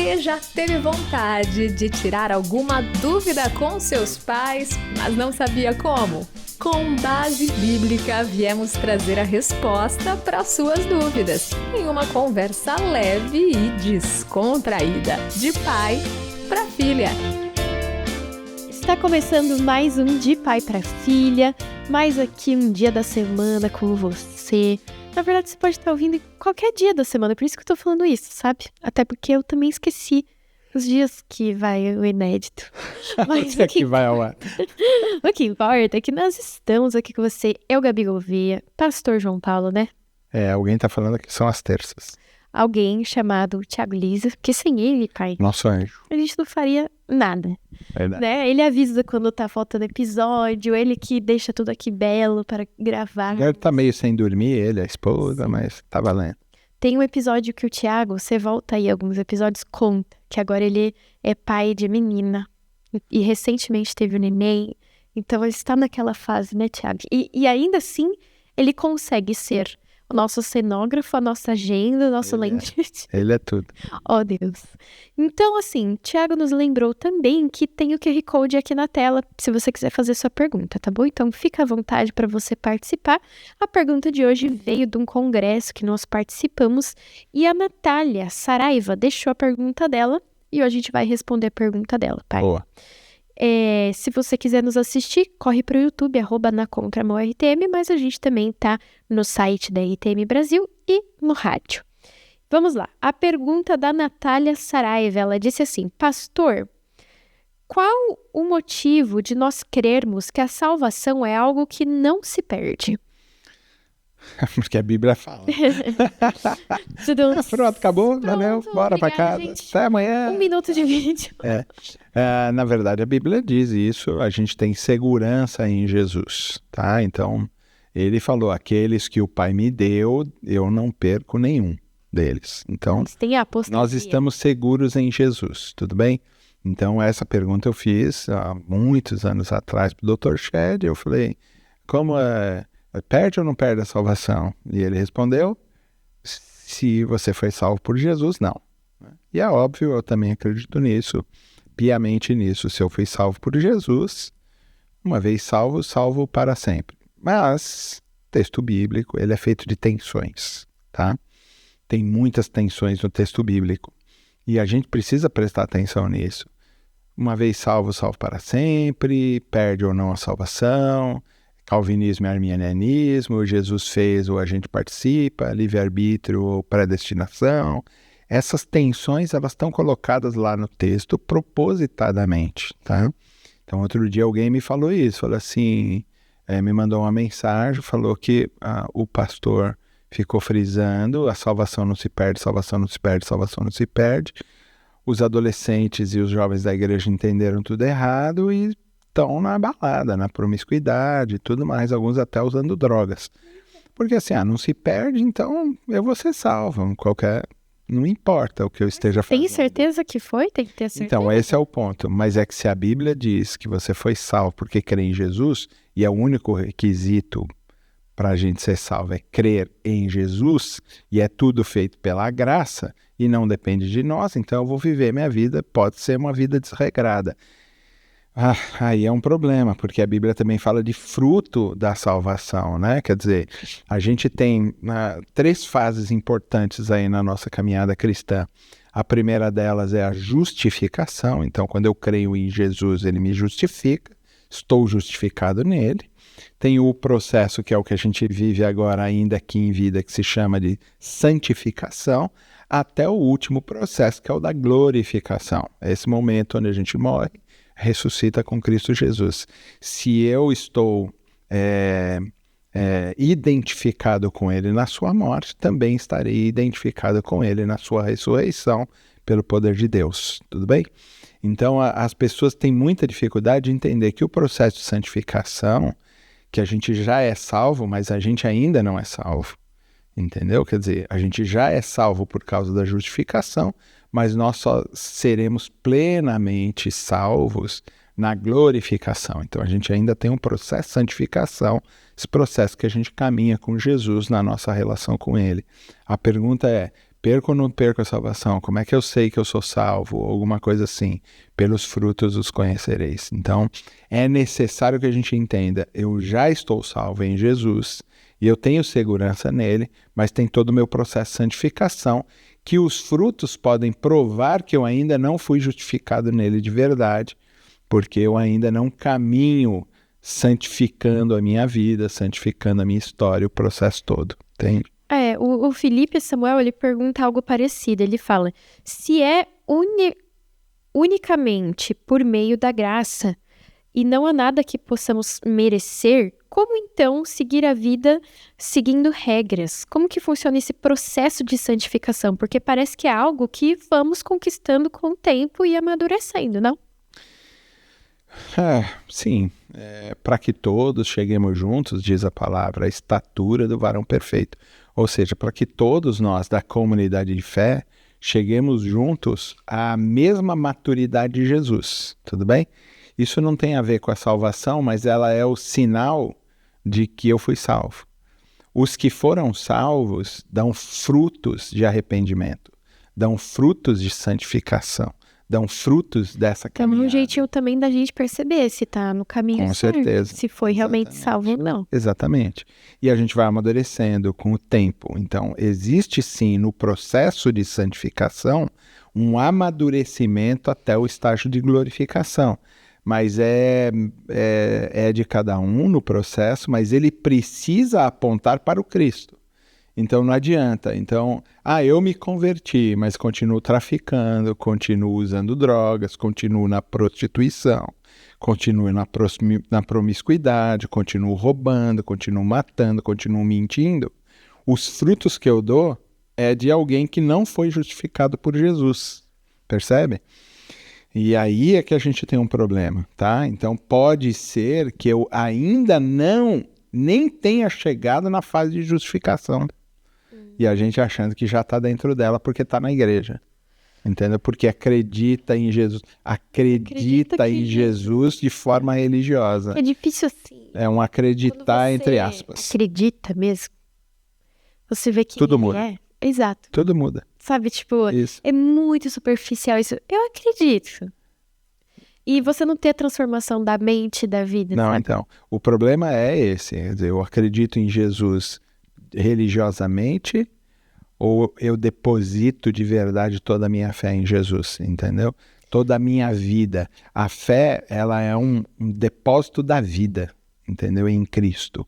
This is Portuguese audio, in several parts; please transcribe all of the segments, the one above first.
Você já teve vontade de tirar alguma dúvida com seus pais, mas não sabia como? Com base bíblica, viemos trazer a resposta para suas dúvidas, em uma conversa leve e descontraída, de pai para filha. Está começando mais um De Pai para Filha, mais aqui um dia da semana com você. Na verdade, você pode estar ouvindo em qualquer dia da semana, por isso que eu tô falando isso, sabe? Até porque eu também esqueci os dias que vai o inédito. Mas o que vai ao ar? O que importa é que nós estamos aqui com você, eu, Gabi Gouveia, pastor João Paulo, né? Alguém tá falando que são as terças. Alguém chamado Thiago Lisa, que sem ele, pai, Nosso anjo. a gente não faria nada. Verdade. Né? Ele avisa quando tá faltando episódio, ele que deixa tudo aqui belo para gravar. Deve tá meio sem dormir, ele, a esposa, mas tá valendo. Tem um episódio que o Thiago, você volta aí alguns episódios, conta que agora ele é pai de menina e recentemente teve um neném, então ele está naquela fase, né, Thiago? E ainda assim, ele consegue ser o nosso cenógrafo, a nossa agenda, o nosso lembrete. Ele é tudo. Oh, Deus. Então, assim, Thiago nos lembrou também que tem o QR Code aqui na tela, se você quiser fazer sua pergunta, tá bom? Então, fica à vontade para você participar. A pergunta de hoje veio de um congresso que nós participamos e a Natália Saraiva deixou a pergunta dela e hoje a gente vai responder a pergunta dela, pai. Boa. Se você quiser nos assistir, corre para o YouTube, @nacontramãoRTM, mas a gente também tá no site da RTM Brasil e no rádio. Vamos lá, a pergunta da Natália Saraiva, ela disse assim: Pastor, qual o motivo de nós crermos que a salvação é algo que não se perde? Porque a Bíblia fala. Pronto, acabou, valeu, bora pra casa. Gente. Até amanhã. 1 minuto de vídeo. Na verdade, a Bíblia diz isso, a gente tem segurança em Jesus, tá? Então, ele falou, aqueles que o Pai me deu, eu não perco nenhum deles. Então, Mas tem a apostasia. nós estamos seguros em Jesus, tudo bem? Então, essa pergunta eu fiz há muitos anos atrás para o Dr. Shed, eu falei, como perde ou não perde a salvação? E ele respondeu, se você foi salvo por Jesus, não. E é óbvio, eu também acredito nisso, piamente nisso. Se eu fui salvo por Jesus, uma vez salvo, salvo para sempre. Mas, texto bíblico, ele é feito de tensões, tá? Tem muitas tensões no texto bíblico. E a gente precisa prestar atenção nisso. Uma vez salvo, salvo para sempre, perde ou não a salvação, calvinismo e arminianismo, Jesus fez ou a gente participa, livre-arbítrio ou predestinação. Essas tensões, elas estão colocadas lá no texto propositadamente, tá? Então, outro dia alguém me falou isso, falou assim, me mandou uma mensagem, falou que o pastor ficou frisando, a salvação não se perde, salvação não se perde, salvação não se perde. Os adolescentes e os jovens da igreja entenderam tudo errado e estão na balada, na promiscuidade e tudo mais, alguns até usando drogas. Porque assim, não se perde, então eu vou ser salvo, não importa o que eu esteja fazendo. Tem certeza que foi? Tem que ter certeza. Então, esse é o ponto. Mas é que se a Bíblia diz que você foi salvo porque crê em Jesus, e é o único requisito para a gente ser salvo é crer em Jesus, e é tudo feito pela graça, e não depende de nós, então eu vou viver minha vida, pode ser uma vida desregrada. Aí é um problema, porque a Bíblia também fala de fruto da salvação, né? Quer dizer, a gente tem 3 fases importantes aí na nossa caminhada cristã. A primeira delas é a justificação, então quando eu creio em Jesus, ele me justifica, estou justificado nele. Tem o processo que é o que a gente vive agora ainda aqui em vida, que se chama de santificação, até o último processo, que é o da glorificação. É esse momento onde a gente morre, ressuscita com Cristo Jesus. Se eu estou identificado com ele na sua morte, também estarei identificado com ele na sua ressurreição pelo poder de Deus, tudo bem? Então as pessoas têm muita dificuldade de entender que o processo de santificação, que a gente já é salvo, mas a gente ainda não é salvo, entendeu? Quer dizer, a gente já é salvo por causa da justificação, mas nós só seremos plenamente salvos na glorificação. Então a gente ainda tem um processo de santificação, esse processo que a gente caminha com Jesus na nossa relação com ele. A pergunta é, perco ou não perco a salvação? Como é que eu sei que eu sou salvo? Ou alguma coisa assim. Pelos frutos os conhecereis. Então, é necessário que a gente entenda, eu já estou salvo em Jesus, e eu tenho segurança nele, mas tem todo o meu processo de santificação, que os frutos podem provar que eu ainda não fui justificado nele de verdade, porque eu ainda não caminho santificando a minha vida, santificando a minha história, o processo todo, entende? O Felipe Samuel, ele pergunta algo parecido. Ele fala, se é unicamente por meio da graça e não há nada que possamos merecer, como então seguir a vida seguindo regras? Como que funciona esse processo de santificação? Porque parece que é algo que vamos conquistando com o tempo e amadurecendo, não? Sim, para que todos cheguemos juntos, diz a palavra, a estatura do varão perfeito. Ou seja, para que todos nós da comunidade de fé cheguemos juntos à mesma maturidade de Jesus, tudo bem? Isso não tem a ver com a salvação, mas ela é o sinal de que eu fui salvo. Os que foram salvos dão frutos de arrependimento, dão frutos de santificação, dão frutos dessa caminhada. É um jeitinho também da gente perceber se está no caminho Com certo, certeza. se foi realmente salvo ou não. Exatamente. E a gente vai amadurecendo com o tempo. Então, existe sim no processo de santificação um amadurecimento até o estágio de glorificação. Mas é de cada um no processo, mas ele precisa apontar para o Cristo. Então não adianta. Então, eu me converti, mas continuo traficando, continuo usando drogas, continuo na prostituição, continuo na promiscuidade, continuo roubando, continuo matando, continuo mentindo. Os frutos que eu dou é de alguém que não foi justificado por Jesus. Percebe? E aí é que a gente tem um problema, tá? Então pode ser que eu ainda nem tenha chegado na fase de justificação. E a gente achando que já está dentro dela porque está na igreja. Entendeu? Porque acredita em Jesus. Acredita em Jesus de forma religiosa. É difícil assim. É um acreditar entre aspas. Acredita mesmo? Você vê que tudo muda. Exato. Tudo muda. Sabe, tipo, isso. É muito superficial isso. Eu acredito. E você não ter a transformação da mente, da vida, Não, sabe? então, o problema é esse. Quer dizer, eu acredito em Jesus religiosamente ou eu deposito de verdade toda a minha fé em Jesus, entendeu? Toda a minha vida. A fé, ela é um depósito da vida, entendeu? Em Cristo.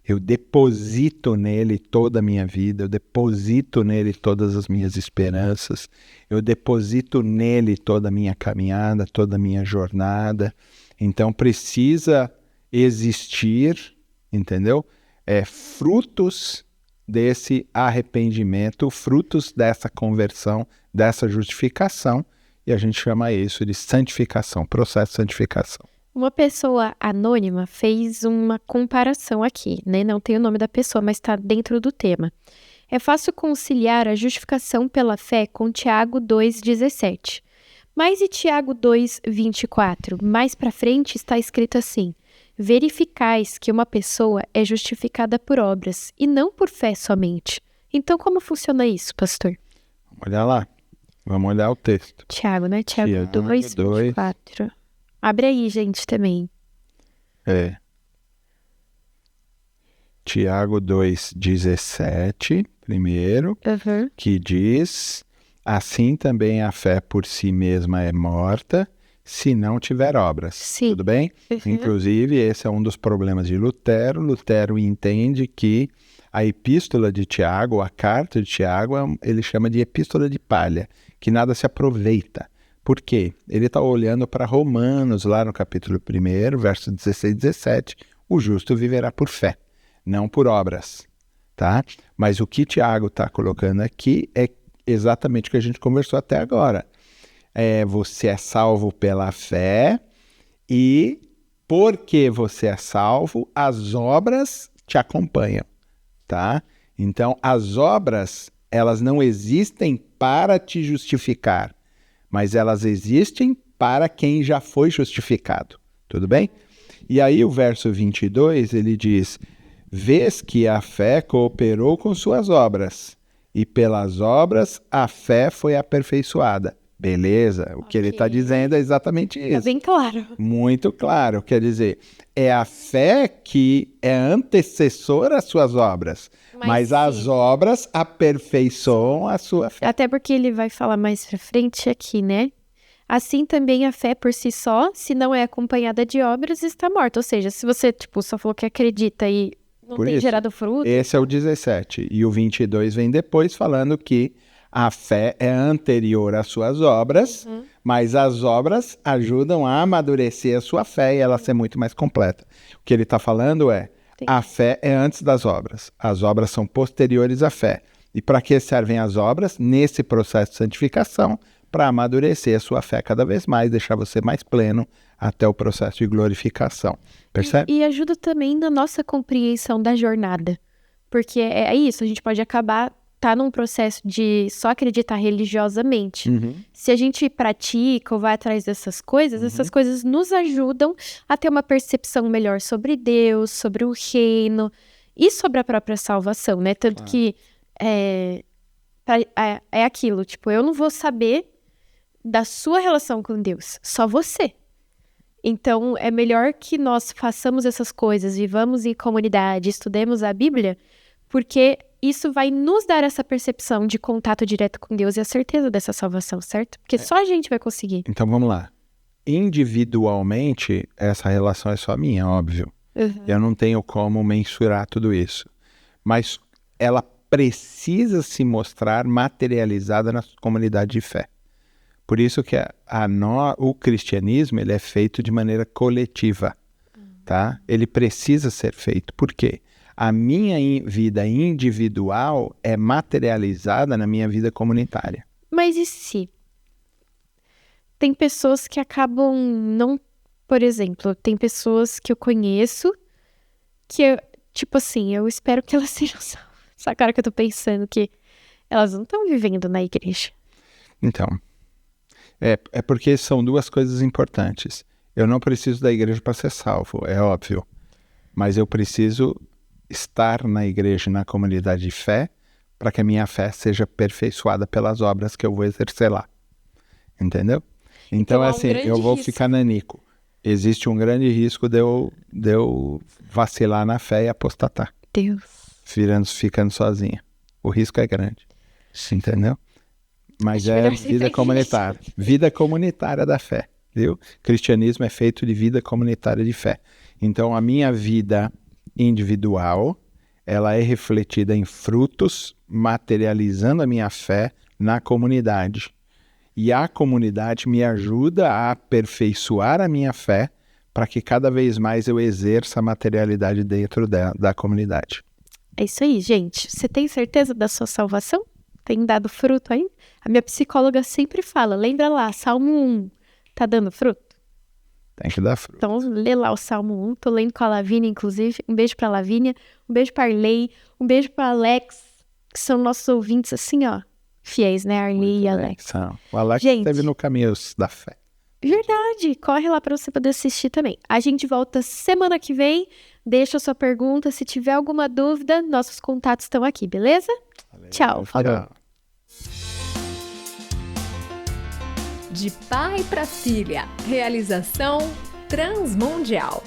Eu deposito nele toda a minha vida, eu deposito nele todas as minhas esperanças, eu deposito nele toda a minha caminhada, toda a minha jornada. Então precisa existir, entendeu? Frutos desse arrependimento, frutos dessa conversão, dessa justificação, e a gente chama isso de santificação, processo de santificação. Uma pessoa anônima fez uma comparação aqui, né? Não tem o nome da pessoa, mas está dentro do tema. É fácil conciliar a justificação pela fé com Tiago 2,17. Mas e Tiago 2,24? Mais para frente está escrito assim: verificais que uma pessoa é justificada por obras e não por fé somente. Então, como funciona isso, pastor? Vamos olhar lá. Vamos olhar o texto. Tiago, né? Tiago 2,24. Abre aí, gente, também. Tiago 2,17, primeiro, que diz: assim também a fé por si mesma é morta, se não tiver obras. Sim. Tudo bem? Inclusive, esse é um dos problemas de Lutero. Lutero entende que a epístola de Tiago, a carta de Tiago, ele chama de epístola de palha, que nada se aproveita. Por quê? Ele está olhando para Romanos, lá no capítulo 1, verso 16 e 17, o justo viverá por fé, não por obras, tá? Mas o que Tiago está colocando aqui é exatamente o que a gente conversou até agora. Você é salvo pela fé e porque você é salvo, as obras te acompanham, tá? Então, as obras, elas não existem para te justificar, mas elas existem para quem já foi justificado, tudo bem? E aí o verso 22, ele diz: vês que a fé cooperou com suas obras, e pelas obras a fé foi aperfeiçoada. Beleza, o que ele está dizendo é exatamente Tá isso. bem claro. Muito claro, quer dizer, é a fé que é antecessora às suas obras, mas as sim. obras aperfeiçoam a sua fé. Até porque ele vai falar mais pra frente aqui, né? Assim também a fé por si só, se não é acompanhada de obras, está morta. Ou seja, se você, tipo, só falou que acredita e não Por tem isso, gerado fruto... Esse é o 17, e o 22 vem depois falando que a fé é anterior às suas obras, mas as obras ajudam a amadurecer a sua fé e ela ser muito mais completa. O que ele está falando é, a fé é antes das obras, as obras são posteriores à fé. E para que servem as obras? Nesse processo de santificação, para amadurecer a sua fé cada vez mais, deixar você mais pleno até o processo de glorificação. Percebe? E ajuda também na nossa compreensão da jornada. Porque é isso, a gente pode acabar num processo de só acreditar religiosamente. Se a gente pratica ou vai atrás dessas coisas, essas coisas nos ajudam a ter uma percepção melhor sobre Deus, sobre o reino e sobre a própria salvação, né? Tanto que é aquilo, tipo, eu não vou saber da sua relação com Deus, só você. Então, é melhor que nós façamos essas coisas, vivamos em comunidade, estudemos a Bíblia, porque isso vai nos dar essa percepção de contato direto com Deus e a certeza dessa salvação, certo? Porque só a gente vai conseguir. Então vamos lá. Individualmente, essa relação é só minha, óbvio. Eu não tenho como mensurar tudo isso. Mas ela precisa se mostrar materializada na comunidade de fé. Por isso que o cristianismo ele é feito de maneira coletiva. Tá? Ele precisa ser feito. Por quê? A minha vida individual é materializada na minha vida comunitária. Mas e se? Tem pessoas que acabam não... Por exemplo, tem pessoas que eu conheço que, tipo assim, eu espero que elas sejam salvas. Essa cara que eu tô pensando que elas não estão vivendo na igreja. Então, é porque são duas coisas importantes. Eu não preciso da igreja para ser salvo, é óbvio. Mas eu preciso estar na igreja, na comunidade de fé, para que a minha fé seja aperfeiçoada pelas obras que eu vou exercer lá. Entendeu? Então assim, eu vou ficar nanico. Existe um grande risco de eu vacilar na fé e apostatar. Deus. Ficando sozinha. O risco é grande. Entendeu? Mas é vida comunitária. Vida comunitária da fé. Viu? Cristianismo é feito de vida comunitária de fé. Então a minha vida individual, ela é refletida em frutos, materializando a minha fé na comunidade. E a comunidade me ajuda a aperfeiçoar a minha fé para que cada vez mais eu exerça a materialidade dentro da comunidade. É isso aí, gente. Você tem certeza da sua salvação? Tem dado fruto aí? A minha psicóloga sempre fala, lembra lá, Salmo 1, tá dando fruto? Tem que dar fruto. Então, lê lá o Salmo 1, tô lendo com a Lavínia, inclusive. Um beijo pra Lavínia, um beijo pra Arley, um beijo pra Alex, que são nossos ouvintes, assim, ó, fiéis, né, Arley e Alex. O Alex esteve no caminho da fé. Verdade, corre lá pra você poder assistir também. A gente volta semana que vem, deixa a sua pergunta, se tiver alguma dúvida, nossos contatos estão aqui, beleza? Valeu, Tchau, falou. De pai para filha, realização Transmundial.